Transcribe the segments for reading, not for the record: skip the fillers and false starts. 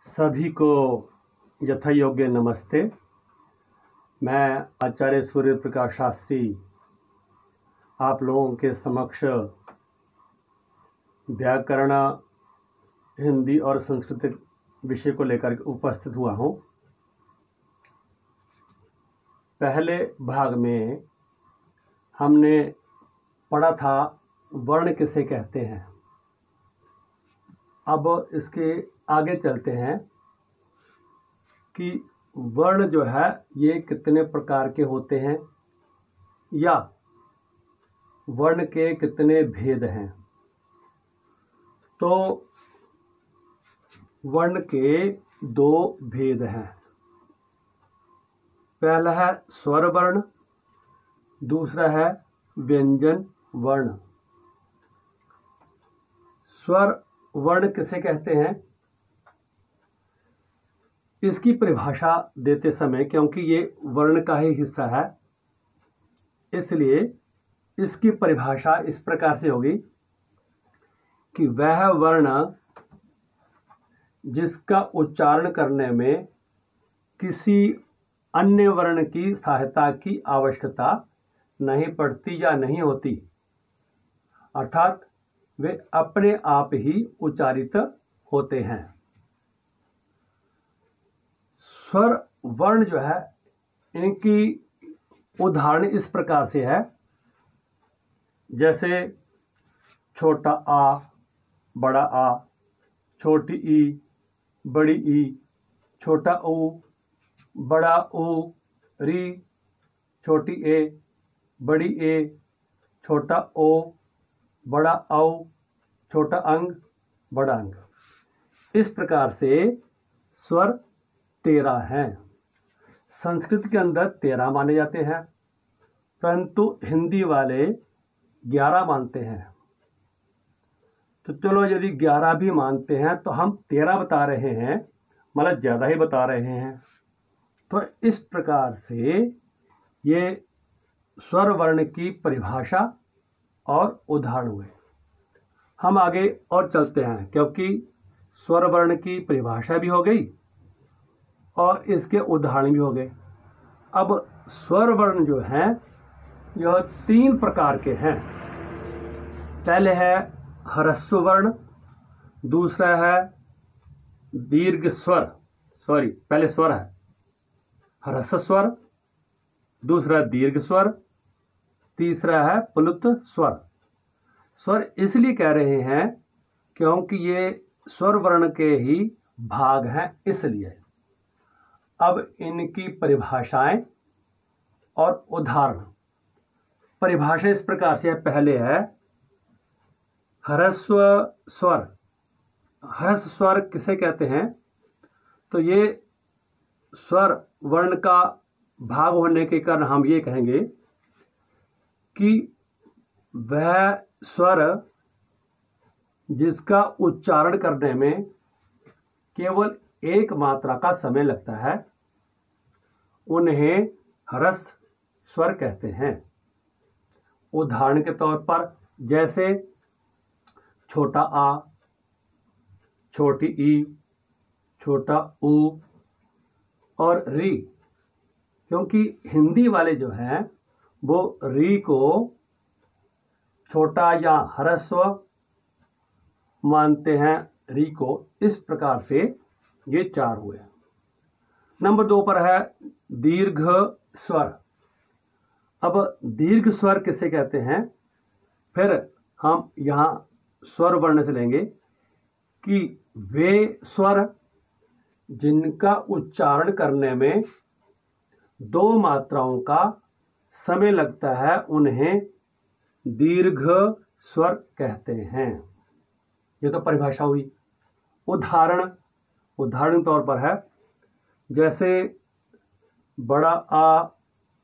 सभी को यथा योग्य नमस्ते। मैं आचार्य सूर्य प्रकाश शास्त्री आप लोगों के समक्ष व्याकरण, हिंदी और संस्कृत विषय को लेकर उपस्थित हुआ हूँ। पहले भाग में हमने पढ़ा था वर्ण किसे कहते हैं। अब इसके आगे चलते हैं कि वर्ण जो है ये कितने प्रकार के होते हैं या वर्ण के कितने भेद हैं। तो वर्ण के दो भेद हैं। पहला है स्वर वर्ण, दूसरा है व्यंजन वर्ण। स्वर वर्ण किसे कहते हैं, इसकी परिभाषा देते समय, क्योंकि ये वर्ण का ही हिस्सा है, इसलिए इसकी परिभाषा इस प्रकार से होगी कि वह वर्ण जिसका उच्चारण करने में किसी अन्य वर्ण की सहायता की आवश्यकता नहीं पड़ती या नहीं होती, अर्थात वे अपने आप ही उच्चारित होते हैं। स्वर वर्ण जो है, इनकी उदाहरण इस प्रकार से है, जैसे छोटा आ, बड़ा आ, छोटी ई, बड़ी ई, छोटा ऊ, बड़ा ऊ, री, छोटी ए, बड़ी ए, छोटा ओ, बड़ा औ, छोटा अंग, बड़ा अंग। इस प्रकार से स्वर 13 हैं। संस्कृत के अंदर 13 माने जाते हैं, परंतु हिंदी वाले 11 मानते हैं। तो चलो, यदि 11 भी मानते हैं तो हम 13 बता रहे हैं, मतलब ज़्यादा ही बता रहे हैं। तो इस प्रकार से ये स्वर वर्ण की परिभाषा और उदाहरण हुए। हम आगे और चलते हैं, क्योंकि स्वर वर्ण की परिभाषा भी हो गई और इसके उदाहरण भी हो गए। अब स्वर वर्ण जो हैं यह 3 प्रकार के हैं। पहले है ह्रस्व वर्ण, दूसरा है दीर्घ स्वर, पहले स्वर है ह्रस्व स्वर, दूसरा दीर्घ स्वर, तीसरा है प्लुत स्वर। स्वर इसलिए कह रहे हैं क्योंकि ये स्वर वर्ण के ही भाग हैं, इसलिए। अब इनकी परिभाषाएं और उदाहरण। परिभाषा इस प्रकार से है। पहले है ह्रस्व स्वर। ह्रस्व स्वर किसे कहते हैं, तो ये स्वर वर्ण का भाग होने के कारण हम ये कहेंगे कि वह स्वर जिसका उच्चारण करने में केवल एक मात्रा का समय लगता है, उन्हें ह्रस्व स्वर कहते हैं। उदाहरण के तौर पर जैसे छोटा आ, छोटी ई, छोटा ऊ और री। क्योंकि हिंदी वाले जो हैं वो री को छोटा या ह्रस्व मानते हैं, री को। इस प्रकार से ये 4 हुए। नंबर 2 पर है दीर्घ स्वर। अब दीर्घ स्वर किसे कहते हैं, फिर हम यहाँ स्वर वर्ण से लेंगे कि वे स्वर जिनका उच्चारण करने में 2 मात्राओं का समय लगता है, उन्हें दीर्घ स्वर कहते हैं। ये तो परिभाषा हुई। उदाहरण तौर पर है, जैसे बड़ा आ,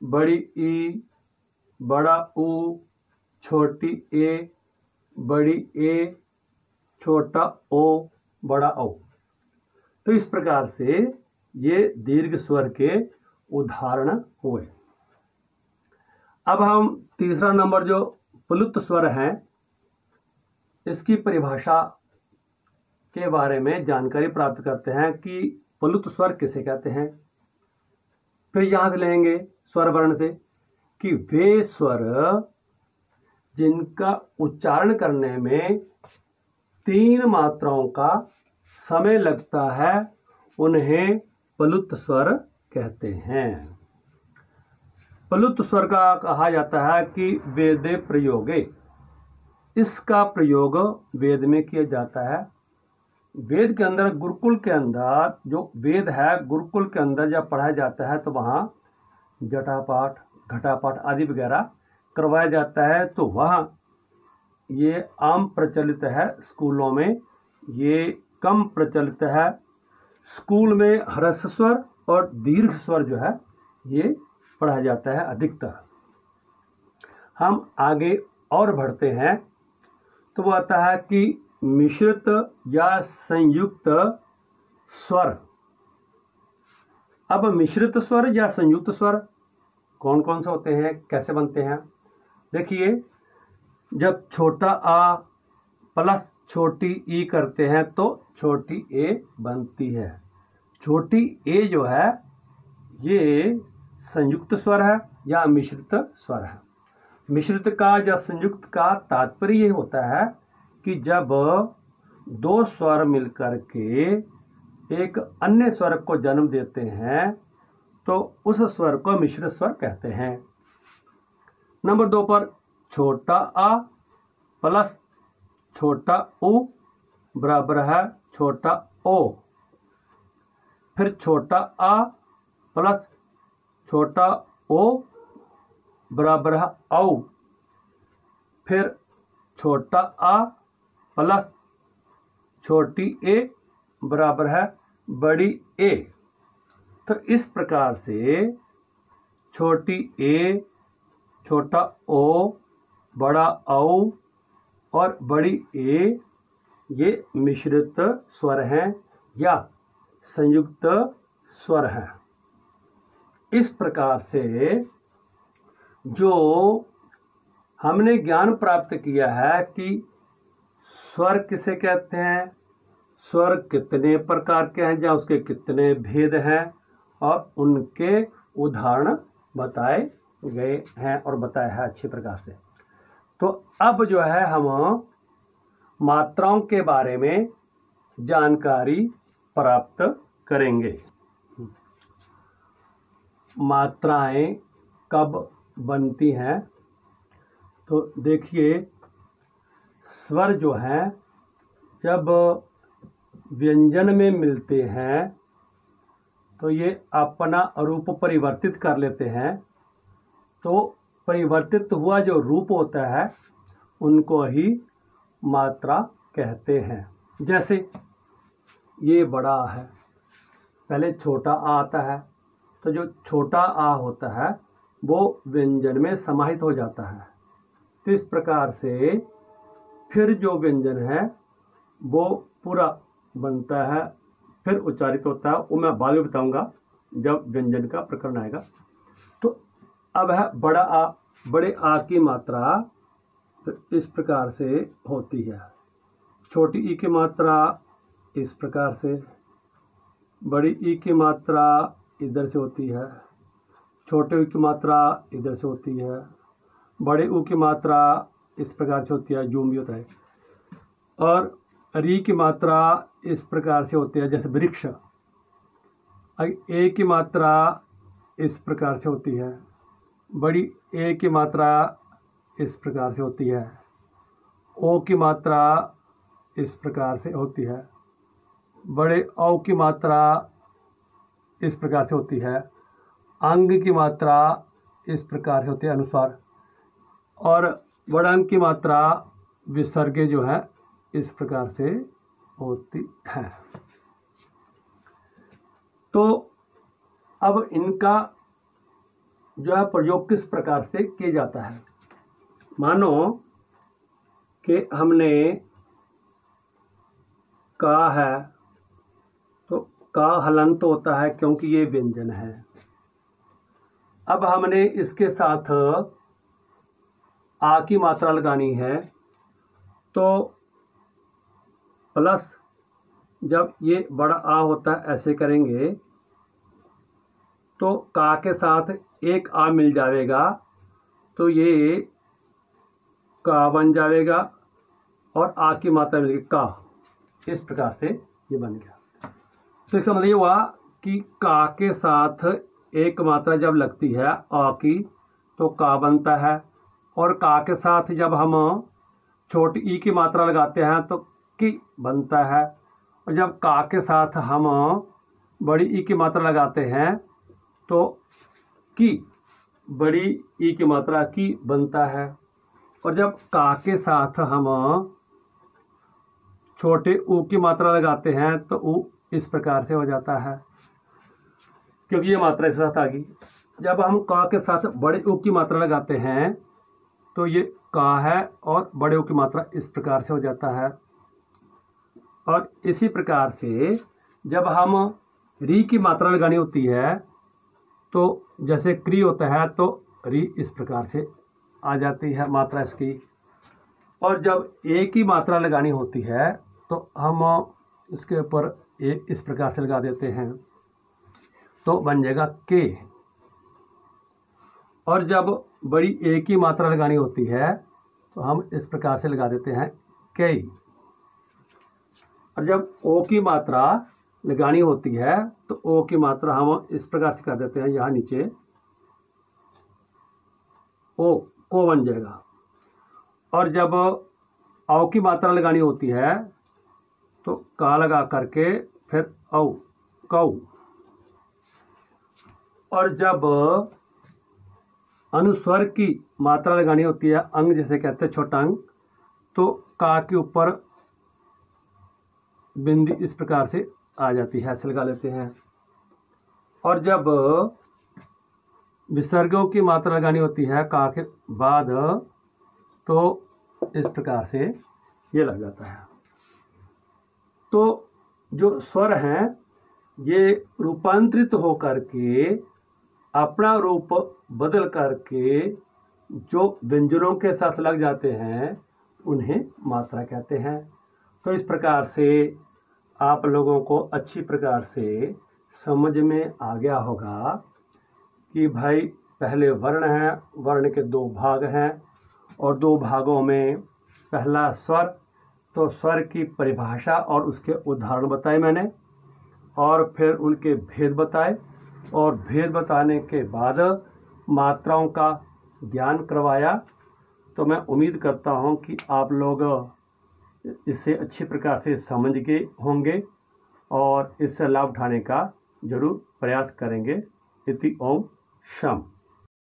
बड़ी ई, बड़ा ऊ, छोटी ए, बड़ी ए, छोटा ओ, बड़ा औ। तो इस प्रकार से ये दीर्घ स्वर के उदाहरण हुए। अब हम तीसरा नंबर जो प्लुत स्वर हैं, इसकी परिभाषा के बारे में जानकारी प्राप्त करते हैं कि प्लुत स्वर किसे कहते हैं। फिर यहाँ से लेंगे स्वर वर्ण से कि वे स्वर जिनका उच्चारण करने में 3 मात्राओं का समय लगता है उन्हें प्लुत स्वर कहते हैं। प्लुत स्वर का कहा जाता है कि वेदे प्रयोगे, इसका प्रयोग वेद में किया जाता है। वेद के अंदर, गुरुकुल के अंदर जो वेद है, गुरुकुल के अंदर जब पढ़ाया जाता है तो वहाँ जटापाठ, घटापाठ आदि वगैरह करवाया जाता है। तो वहाँ ये आम प्रचलित है, स्कूलों में ये कम प्रचलित है। स्कूल में ह्रस्व स्वर और दीर्घ स्वर जो है ये पढ़ाया जाता है अधिकतर। हम आगे और बढ़ते हैं तो वो आता है कि मिश्रित या संयुक्त स्वर। अब मिश्रित स्वर या संयुक्त स्वर कौन कौन से होते हैं, कैसे बनते हैं? देखिए, जब छोटा आ प्लस छोटी ई करते हैं तो छोटी ए बनती है। छोटी ए जो है ये संयुक्त स्वर है या मिश्रित स्वर है। मिश्रित का या संयुक्त का तात्पर्य ये होता है कि जब 2 स्वर मिलकर के एक अन्य स्वर को जन्म देते हैं तो उस स्वर को मिश्रित स्वर कहते हैं। नंबर 2 पर छोटा आ प्लस छोटा उ बराबर है छोटा ओ। फिर छोटा आ प्लस छोटा ओ बराबर है औ। फिर छोटा आ प्लस छोटी ए बराबर है बड़ी ए। तो इस प्रकार से छोटी ए, छोटा ओ, बड़ा औ और बड़ी ए ये मिश्रित स्वर हैं या संयुक्त स्वर हैं। इस प्रकार से जो हमने ज्ञान प्राप्त किया है कि स्वर किसे कहते हैं, स्वर कितने प्रकार के हैं या उसके कितने भेद हैं और उनके उदाहरण बताए गए हैं और बताया है अच्छी प्रकार से। तो अब जो है हम मात्राओं के बारे में जानकारी प्राप्त करेंगे। मात्राएं कब बनती हैं? तो देखिए, स्वर जो हैं जब व्यंजन में मिलते हैं तो ये अपना रूप परिवर्तित कर लेते हैं। तो परिवर्तित हुआ जो रूप होता है उनको ही मात्रा कहते हैं। जैसे ये बड़ा आ है, पहले छोटा आ आता है, तो जो छोटा आ होता है वो व्यंजन में समाहित हो जाता है। तो इस प्रकार से फिर जो व्यंजन है वो पूरा बनता है, फिर उच्चारित होता है। वो मैं बाद में बताऊंगा जब व्यंजन का प्रकरण आएगा। तो अब है बड़ा आ। बड़े आ की मात्रा तो इस प्रकार से होती है। छोटी ई की मात्रा इस प्रकार से, बड़ी ई की मात्रा इधर से होती है, छोटे ऊ की मात्रा इधर से होती है, बड़े ऊ की मात्रा इस प्रकार से होती है, जूम भी होता है। और री की मात्रा इस प्रकार से होती है जैसे वृक्ष। ए की मात्रा इस प्रकार से होती है, बड़ी ए की मात्रा इस प्रकार से होती है, ओ की मात्रा इस प्रकार से होती है, बड़े औ की मात्रा इस प्रकार से होती है, अंग की मात्रा इस प्रकार से होती है अनुस्वार, और बड़ा अंग की मात्रा विसर्ग जो है इस प्रकार से होती है। तो अब इनका जो है प्रयोग किस प्रकार से किया जाता है? मानो कि हमने का है तो का हलंत होता है क्योंकि ये व्यंजन है। अब हमने इसके साथ आ की मात्रा लगानी है तो प्लस जब ये बड़ा आ होता है ऐसे करेंगे तो का के साथ एक आ मिल जाएगा तो ये का बन जाएगा और आ की मात्रा मिलेगी का। इस प्रकार से ये बन गया। तो इसका मतलब ये हुआ कि का के साथ एक मात्रा जब लगती है आ की तो का बनता है, और का के साथ जब हम छोटी ई की मात्रा लगाते हैं तो की बनता है, और जब का के साथ हम बड़ी ई की मात्रा लगाते हैं तो की बड़ी ई की मात्रा की बनता है, और जब का के साथ हम छोटे ऊ की मात्रा लगाते हैं तो ऊ इस प्रकार से हो जाता है, क्योंकि ये मात्रा इस साथ आ गई। जब हम का के साथ बड़े ऊ की मात्रा लगाते हैं तो ये का है और बड़े ऊ की मात्रा इस प्रकार से हो जाता है। और इसी प्रकार से जब हम री की मात्रा लगानी होती है तो जैसे क्री होता है तो री इस प्रकार से आ जाती है मात्रा इसकी, और जब ए की मात्रा लगानी होती है तो हम इसके ऊपर ए इस प्रकार से लगा देते हैं तो बन जाएगा के, और जब बड़ी ए की मात्रा लगानी होती है तो हम इस प्रकार से लगा देते हैं कई, और जब ओ की मात्रा लगानी होती है तो ओ की मात्रा हम इस प्रकार से कर देते हैं, यहाँ नीचे ओ को बन जाएगा, और जब औ की मात्रा लगानी होती है तो का लगा करके फिर औ कौ, और जब अनुस्वर की मात्रा लगानी होती है अंग जैसे कहते हैं छोटा अंग, तो का के ऊपर बिंदी इस प्रकार से आ जाती है, ऐसे लगा लेते हैं, और जब विसर्गों की मात्रा लगानी होती है का के बाद तो इस प्रकार से ये लग जाता है। तो जो स्वर हैं ये रूपांतरित होकर के अपना रूप बदल करके जो व्यंजनों के साथ लग जाते हैं उन्हें मात्रा कहते हैं। तो इस प्रकार से आप लोगों को अच्छी प्रकार से समझ में आ गया होगा कि भाई पहले वर्ण है, वर्ण के दो भाग हैं और दो भागों में पहला स्वर, तो स्वर की परिभाषा और उसके उदाहरण बताए मैंने, और फिर उनके भेद बताए, और भेद बताने के बाद मात्राओं का ज्ञान करवाया। तो मैं उम्मीद करता हूं कि आप लोग इससे अच्छी प्रकार से समझ गए होंगे और इससे लाभ उठाने का जरूर प्रयास करेंगे। इति ओम शम।